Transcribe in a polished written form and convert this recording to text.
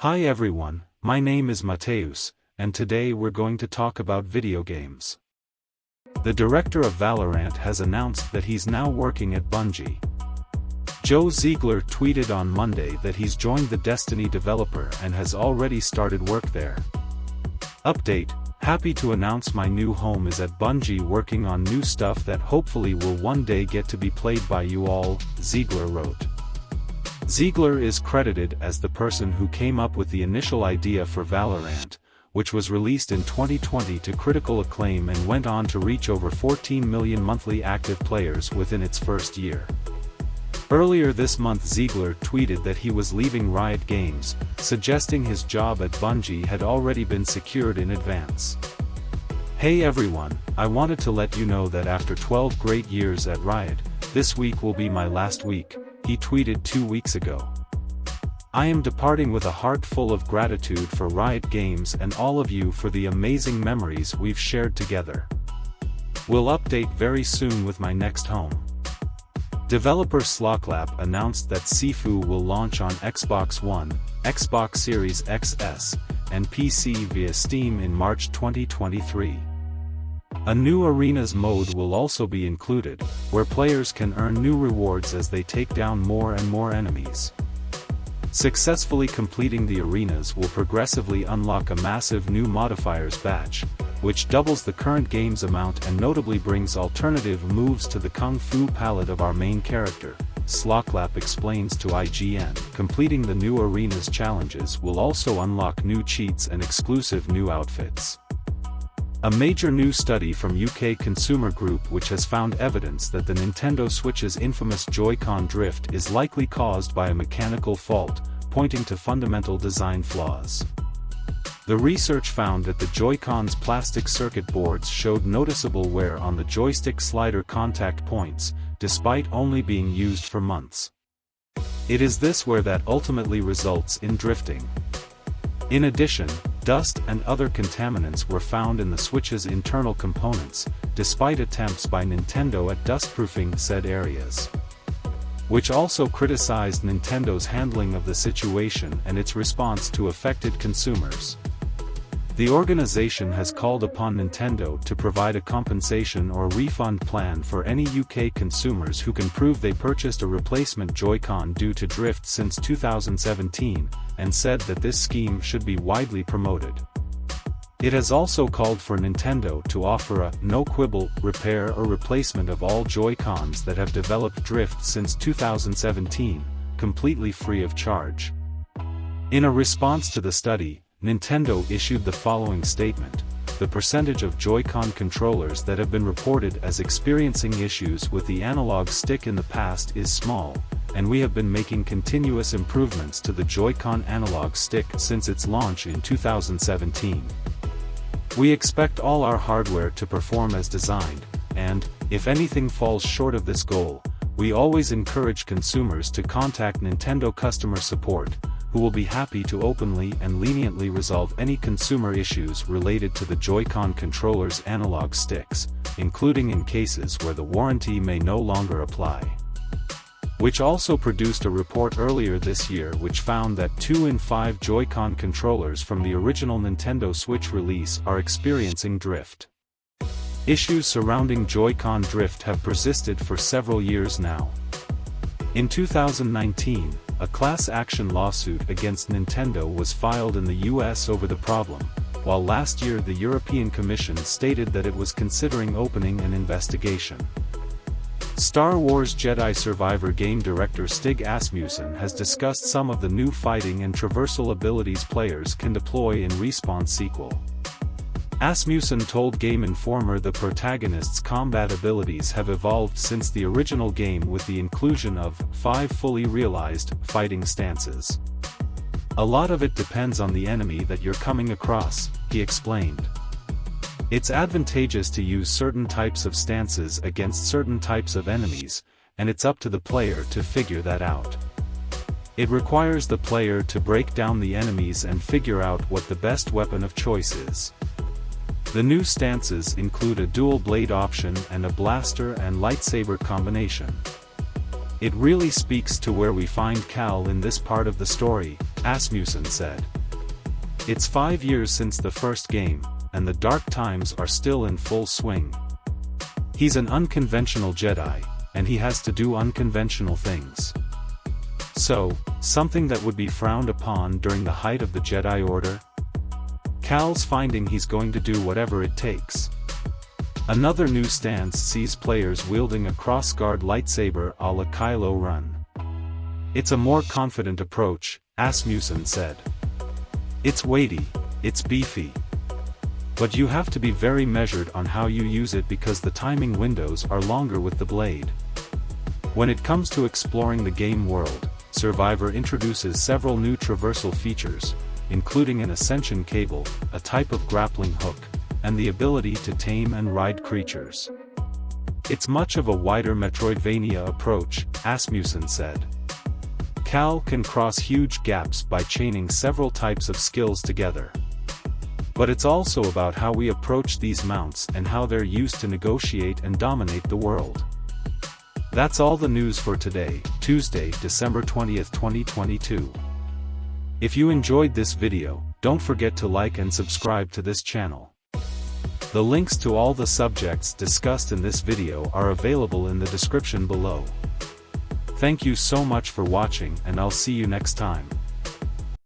Hi everyone, my name is Mateus, and today we're going to talk about video games. The director of Valorant has announced that he's now working at Bungie. Joe Ziegler tweeted on Monday that he's joined the Destiny developer and has already started work there. Update: happy to announce my new home is at Bungie, working on new stuff that hopefully will one day get to be played by you all, Ziegler wrote. Ziegler is credited as the person who came up with the initial idea for Valorant, which was released in 2020 to critical acclaim and went on to reach over 14 million monthly active players within its first year. Earlier this month, Ziegler tweeted that he was leaving Riot Games, suggesting his job at Bungie had already been secured in advance. Hey everyone, I wanted to let you know that after 12 great years at Riot, this week will be my last week, he tweeted 2 weeks ago. I am departing with a heart full of gratitude for Riot Games and all of you for the amazing memories we've shared together. We'll update very soon with my next home. Developer FLAW announced that Sifu will launch on Xbox One, Xbox Series XS, and PC via Steam in March 2023. A new Arenas mode will also be included, where players can earn new rewards as they take down more and more enemies. Successfully completing the arenas will progressively unlock a massive new modifiers batch, which doubles the current game's amount and notably brings alternative moves to the kung fu palette of our main character, FLAW explains to IGN. Completing the new arenas challenges will also unlock new cheats and exclusive new outfits. A major new study from UK consumer group which has found evidence that the Nintendo Switch's infamous Joy-Con drift is likely caused by a mechanical fault, pointing to fundamental design flaws. The research found that the Joy-Con's plastic circuit boards showed noticeable wear on the joystick slider contact points, despite only being used for months. It is this wear that ultimately results in drifting. In addition, dust and other contaminants were found in the Switch's internal components, despite attempts by Nintendo at dustproofing said areas. Which also criticized Nintendo's handling of the situation and its response to affected consumers. The organization has called upon Nintendo to provide a compensation or refund plan for any UK consumers who can prove they purchased a replacement Joy-Con due to drift since 2017, and said that this scheme should be widely promoted. It has also called for Nintendo to offer a no-quibble repair or replacement of all Joy-Cons that have developed drift since 2017, completely free of charge. In a response to the study, Nintendo issued the following statement: the percentage of Joy-Con controllers that have been reported as experiencing issues with the analog stick in the past is small, and we have been making continuous improvements to the Joy-Con analog stick since its launch in 2017. We expect all our hardware to perform as designed, and, if anything falls short of this goal, we always encourage consumers to contact Nintendo customer support, who will be happy to openly and leniently resolve any consumer issues related to the Joy-Con controller's analog sticks, including in cases where the warranty may no longer apply. Which also produced a report earlier this year which found that 2 in 5 Joy-Con controllers from the original Nintendo Switch release are experiencing drift. Issues surrounding Joy-Con drift have persisted for several years now. In 2019, a class action lawsuit against Nintendo was filed in the US over the problem, while last year the European Commission stated that it was considering opening an investigation. Star Wars Jedi Survivor game director Stig Asmussen has discussed some of the new fighting and traversal abilities players can deploy in Respawn's sequel. Asmussen told Game Informer the protagonist's combat abilities have evolved since the original game with the inclusion of 5 fully realized fighting stances. A lot of it depends on the enemy that you're coming across, he explained. It's advantageous to use certain types of stances against certain types of enemies, and it's up to the player to figure that out. It requires the player to break down the enemies and figure out what the best weapon of choice is. The new stances include a dual blade option and a blaster and lightsaber combination. It really speaks to where we find Cal in this part of the story, Asmussen said. It's 5 years since the first game, and the dark times are still in full swing. He's an unconventional Jedi, and he has to do unconventional things. So, something that would be frowned upon during the height of the Jedi Order? Cal's finding he's going to do whatever it takes. Another new stance sees players wielding a cross-guard lightsaber a la Kylo Ren. It's a more confident approach, Asmussen said. It's weighty, it's beefy. But you have to be very measured on how you use it because the timing windows are longer with the blade. When it comes to exploring the game world, Survivor introduces several new traversal features, including an ascension cable, a type of grappling hook, and the ability to tame and ride creatures. It's much of a wider Metroidvania approach, Asmussen said. Cal can cross huge gaps by chaining several types of skills together. But it's also about how we approach these mounts and how they're used to negotiate and dominate the world. That's all the news for today, Tuesday, December 20th, 2022. If you enjoyed this video, don't forget to like and subscribe to this channel. The links to all the subjects discussed in this video are available in the description below. Thank you so much for watching, and I'll see you next time.